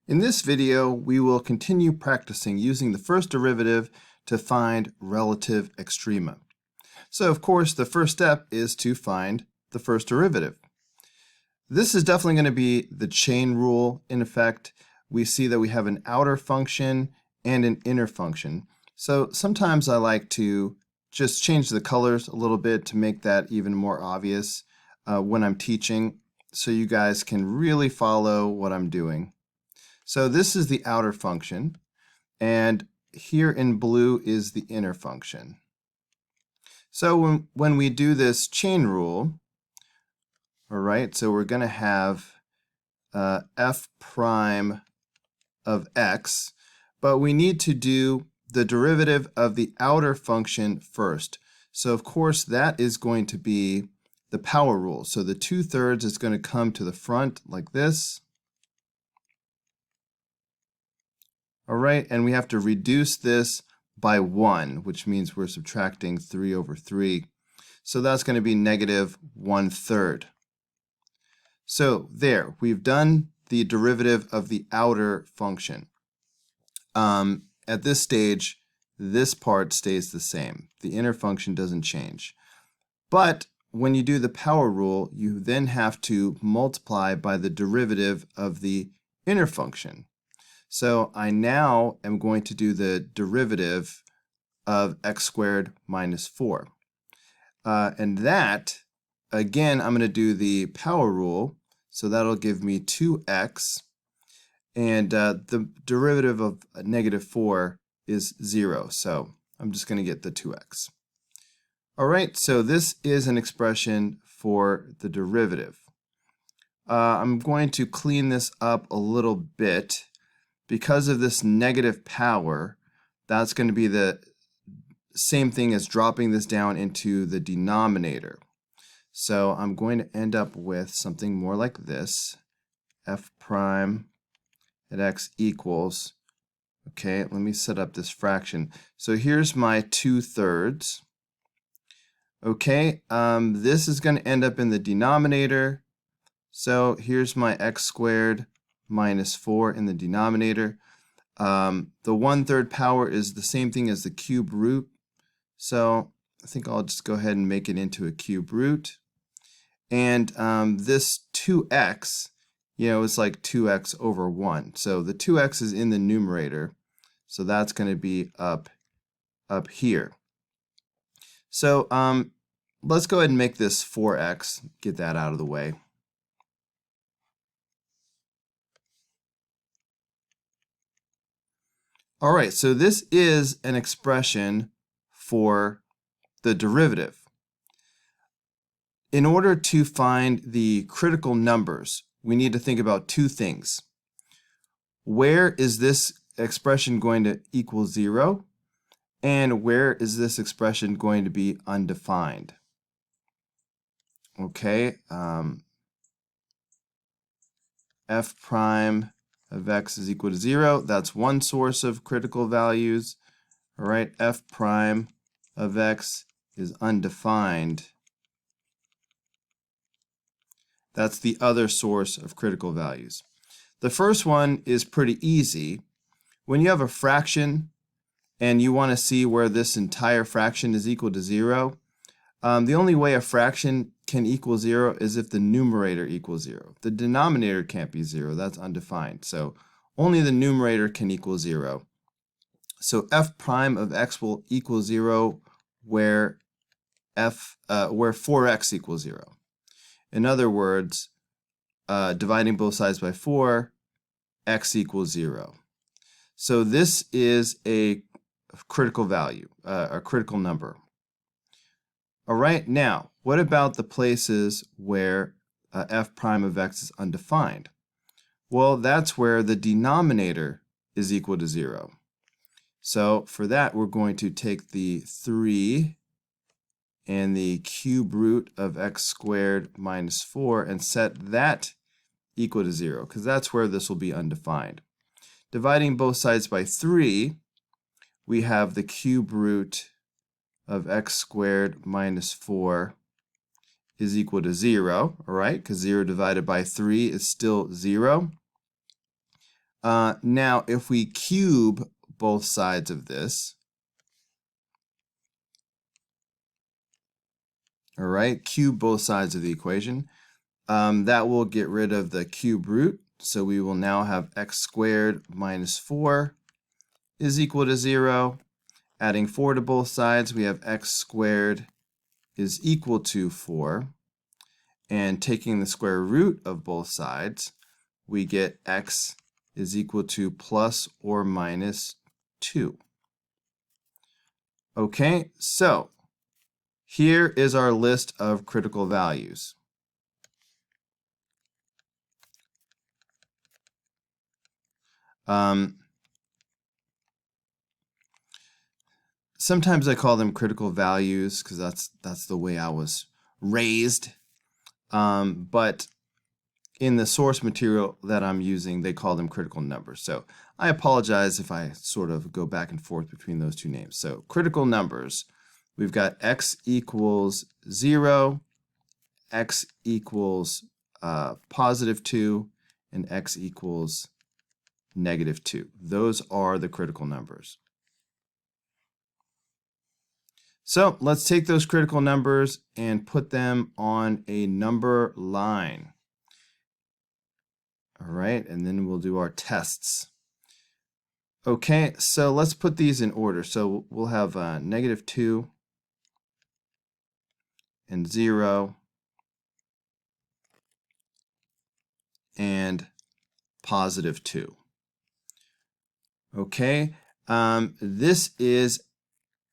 In this video, we will continue practicing using the first derivative to find relative extrema. So of course, the first step is to find the first derivative. This is definitely going to be the chain rule. In effect, we see that we have an outer function and an inner function. So sometimes I like to just change the colors a little bit to make that even more obvious when I'm teaching, so you guys can really follow what I'm doing. So this is the outer function, and here in blue is the inner function. So when we do this chain rule, all right, so we're going to have f prime of x, but we need to do the derivative of the outer function first. So of course that is going to be the power rule. So the 2/3 is going to come to the front like this. All right, and we have to reduce this by 1, which means we're subtracting 3 over 3. So that's going to be negative 1/3. So there, we've done the derivative of the outer function. At this stage, this part stays the same. The inner function doesn't change. But when you do the power rule, you then have to multiply by the derivative of the inner function. So I now am going to do the derivative of x squared minus 4. And that, again, I'm going to do the power rule. So that'll give me 2x. And the derivative of negative 4 is 0. So I'm just going to get the 2x. All right, so this is an expression for the derivative. I'm going to clean this up a little bit. Because of this negative power, that's going to be the same thing as dropping this down into the denominator. So I'm going to end up with something more like this. F prime at x equals, okay, let me set up this fraction. So here's my 2/3. Okay, this is going to end up in the denominator. So here's my x squared minus 4 in the denominator. The 1/3 power is the same thing as the cube root. So I think I'll just go ahead and make it into a cube root. And this 2x, it's like 2x over 1. So the 2x is in the numerator. So that's going to be up here. So let's go ahead and make this 4x, get that out of the way. All right, so this is an expression for the derivative. In order to find the critical numbers, we need to think about two things. Where is this expression going to equal 0? And where is this expression going to be undefined? Okay, f prime of x is equal to 0. That's one source of critical values. All right, f prime of x is undefined. That's the other source of critical values. The first one is pretty easy. When you have a fraction and you want to see where this entire fraction is equal to 0, the only way a fraction can equal 0 is if the numerator equals 0. The denominator can't be 0. That's undefined. So only the numerator can equal 0. So f prime of x will equal 0 where 4x equals 0. In other words, dividing both sides by 4, x equals 0. So this is a critical value, a critical number. All right, now, what about the places where f prime of x is undefined? Well, that's where the denominator is equal to 0. So for that, we're going to take the 3 and the cube root of x squared minus 4 and set that equal to 0, because that's where this will be undefined. Dividing both sides by 3, we have the cube root of x squared minus 4 is equal to 0, all right, because 0 divided by 3 is still 0. Now, if we cube both sides of this, all right, cube both sides of the equation, that will get rid of the cube root. So we will now have x squared minus 4 is equal to 0. Adding 4 to both sides, we have x squared is equal to 4. And taking the square root of both sides, we get x is equal to plus or minus 2. Okay, so here is our list of critical values. Sometimes I call them critical values because that's the way I was raised. But in the source material that I'm using, they call them critical numbers. So I apologize if I sort of go back and forth between those two names. So critical numbers, we've got x equals 0, x equals positive 2, and x equals negative 2. Those are the critical numbers. So let's take those critical numbers and put them on a number line. All right, and then we'll do our tests. Okay, so let's put these in order. So we'll have negative 2 and 0 and positive 2. Okay, this is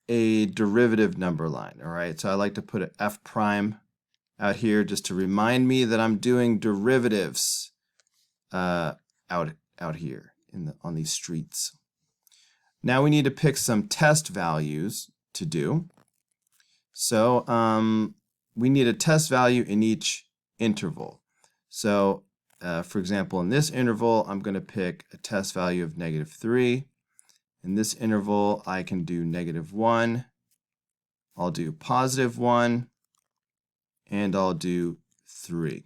a derivative number line, all right? So I like to put an F prime out here just to remind me that I'm doing derivatives out here on these streets. Now we need to pick some test values to do. So we need a test value in each interval. So for example, in this interval, I'm going to pick a test value of negative 3. In this interval, I can do negative 1. I'll do positive 1. And I'll do 3.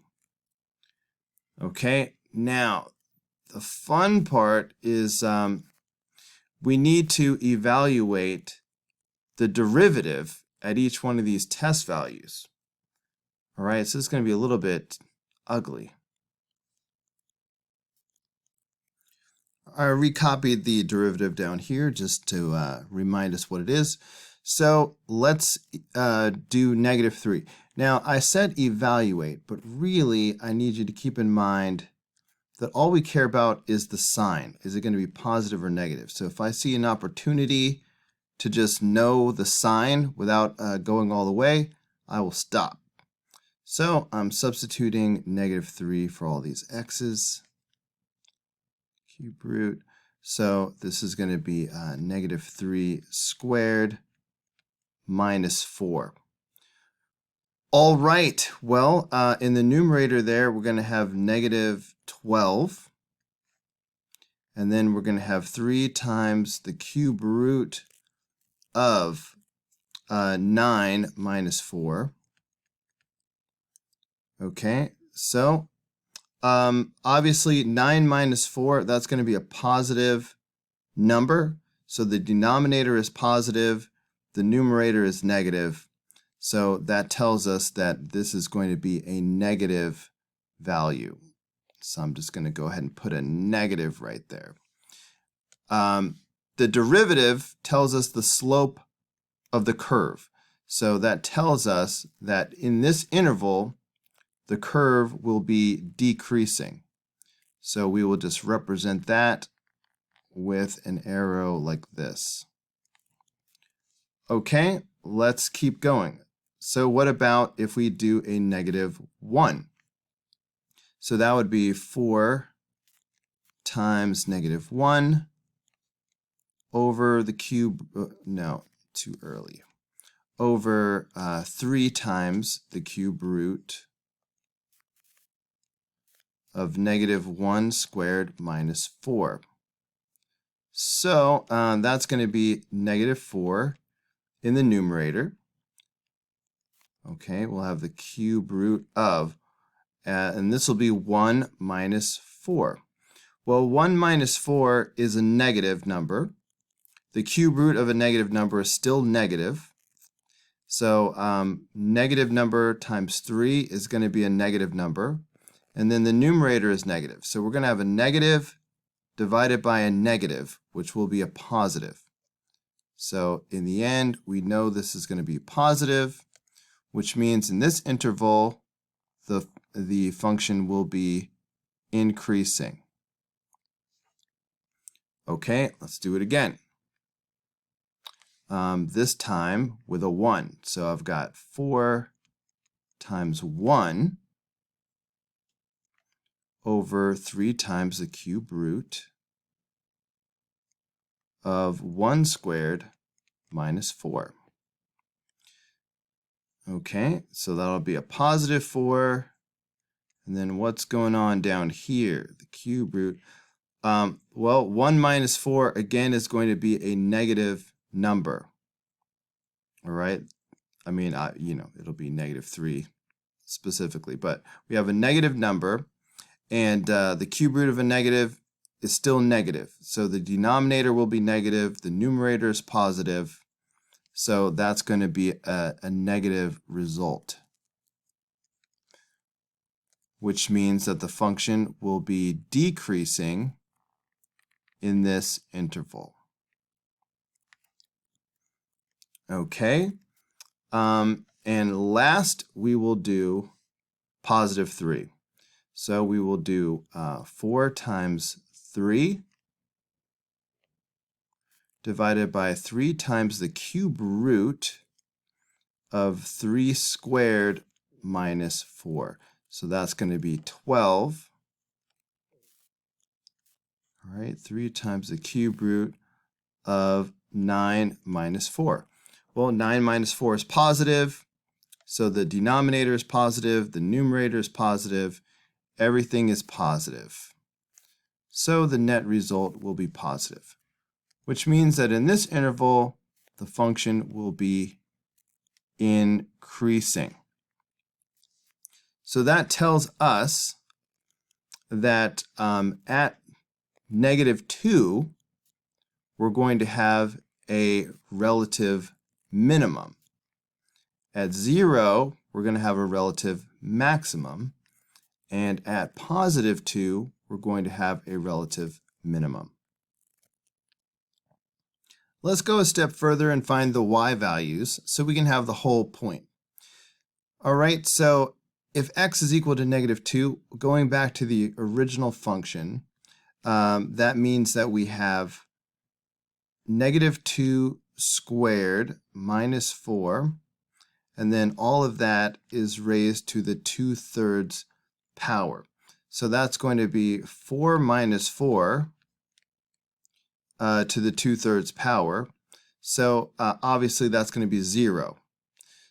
Okay, now the fun part is we need to evaluate the derivative at each one of these test values. All right, so it's going to be a little bit ugly. I recopied the derivative down here just to remind us what it is. So let's do negative 3. Now I said evaluate, but really I need you to keep in mind that all we care about is the sign. Is it going to be positive or negative? So if I see an opportunity to just know the sign without going all the way, I will stop. So I'm substituting negative 3 for all these x's. Cube root. So this is going to be negative 3 squared minus 4. All right, well, in the numerator there, we're going to have negative 12. And then we're going to have 3 times the cube root of 9 minus 4. Okay, so obviously 9 minus 4, that's going to be a positive number. So the denominator is positive, the numerator is negative. So that tells us that this is going to be a negative value. So I'm just going to go ahead and put a negative right there. The derivative tells us the slope of the curve. So that tells us that in this interval, the curve will be decreasing. So we will just represent that with an arrow like this. Okay, let's keep going. So what about if we do a negative 1? So that would be 4 times negative 1 over the cube, no, too early, over 3 times the cube root of negative 1 squared minus 4. So that's going to be negative 4 in the numerator. Okay, we'll have the cube root of, and this will be 1 minus 4. Well, 1 minus 4 is a negative number. The cube root of a negative number is still negative. So negative number times 3 is going to be a negative number. And then the numerator is negative. So we're going to have a negative divided by a negative, which will be a positive. So in the end, we know this is going to be positive, which means in this interval, the function will be increasing. Okay, let's do it again. This time with a 1. So I've got 4 times 1 over 3 times the cube root of 1 squared minus 4. Okay, so that'll be a positive 4. And then what's going on down here? The cube root. Well, 1 minus 4, again, is going to be a negative number. All right? I mean, it'll be negative 3 specifically. But we have a negative number, and the cube root of a negative is still negative. So the denominator will be negative. The numerator is positive. So that's going to be a negative result, which means that the function will be decreasing in this interval. Okay, and last we will do positive 3. So we will do 4 times 3 divided by 3 times the cube root of 3 squared minus 4. So that's going to be 12. All right, 3 times the cube root of 9 minus 4. Well, 9 minus 4 is positive, so the denominator is positive, the numerator is positive, everything is positive. So the net result will be positive, which means that in this interval, the function will be increasing. So that tells us that at -2, we're going to have a relative minimum. At 0, we're going to have a relative maximum. And at +2, we're going to have a relative minimum. Let's go a step further and find the y values so we can have the whole point. All right, so if x is equal to -2, going back to the original function, that means that we have -2 squared minus 4, and then all of that is raised to the 2/3 power. So that's going to be 4 minus 4 to the 2/3 power. So obviously that's going to be 0.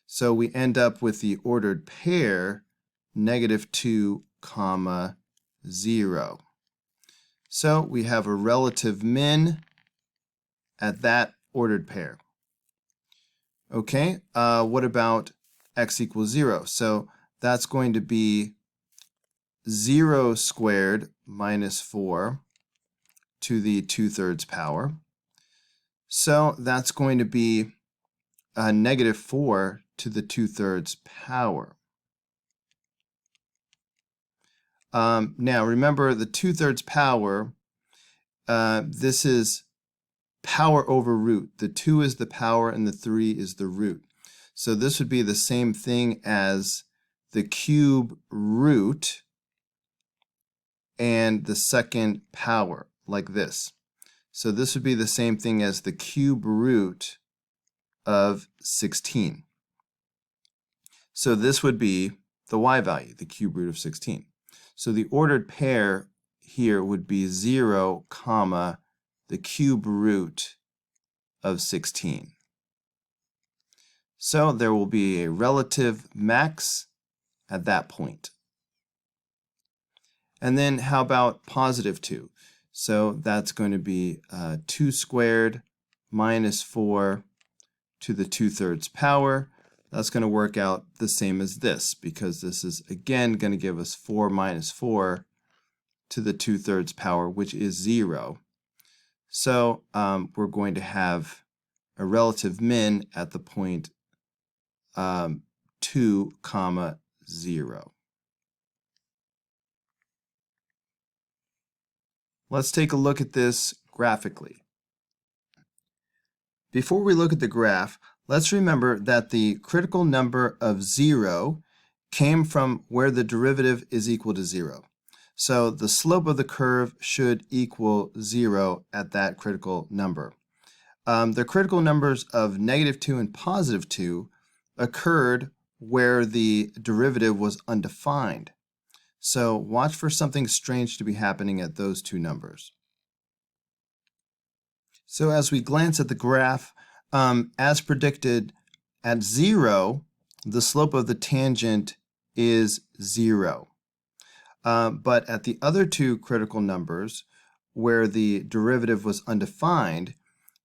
So we end up with the ordered pair -2, 0. So we have a relative min at that ordered pair. Okay, what about x equals 0? So that's going to be 0 squared minus 4 to the 2/3 power. So that's going to be -4 to the 2/3 power. Now remember, the 2/3 power, this is power over root. The 2 is the power and the 3 is the root. So this would be the same thing as the cube root and the second power, like this. So this would be the same thing as the cube root of 16. So this would be the y value, the cube root of 16. So the ordered pair here would be 0, the cube root of 16. So there will be a relative max at that point. And then how about +2? So that's going to be 2 squared minus 4 to the 2/3 power. That's going to work out the same as this, because this is again going to give us 4 minus 4 to the 2/3 power, which is 0. So we're going to have a relative min at the point 2, 0. Let's take a look at this graphically. Before we look at the graph, let's remember that the critical number of 0 came from where the derivative is equal to 0. So the slope of the curve should equal 0 at that critical number. The critical numbers of -2 and +2 occurred where the derivative was undefined. So watch for something strange to be happening at those two numbers. So as we glance at the graph, as predicted, at 0, the slope of the tangent is 0. But at the other two critical numbers, where the derivative was undefined,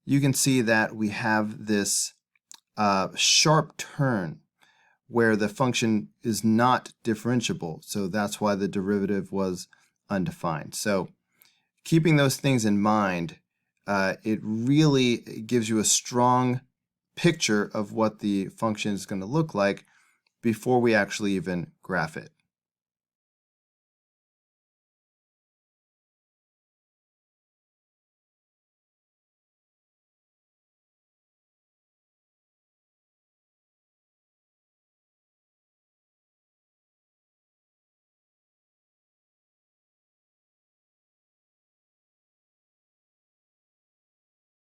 you can see that we have this sharp turn where the function is not differentiable. So that's why the derivative was undefined. So keeping those things in mind, it really gives you a strong picture of what the function is going to look like before we actually even graph it.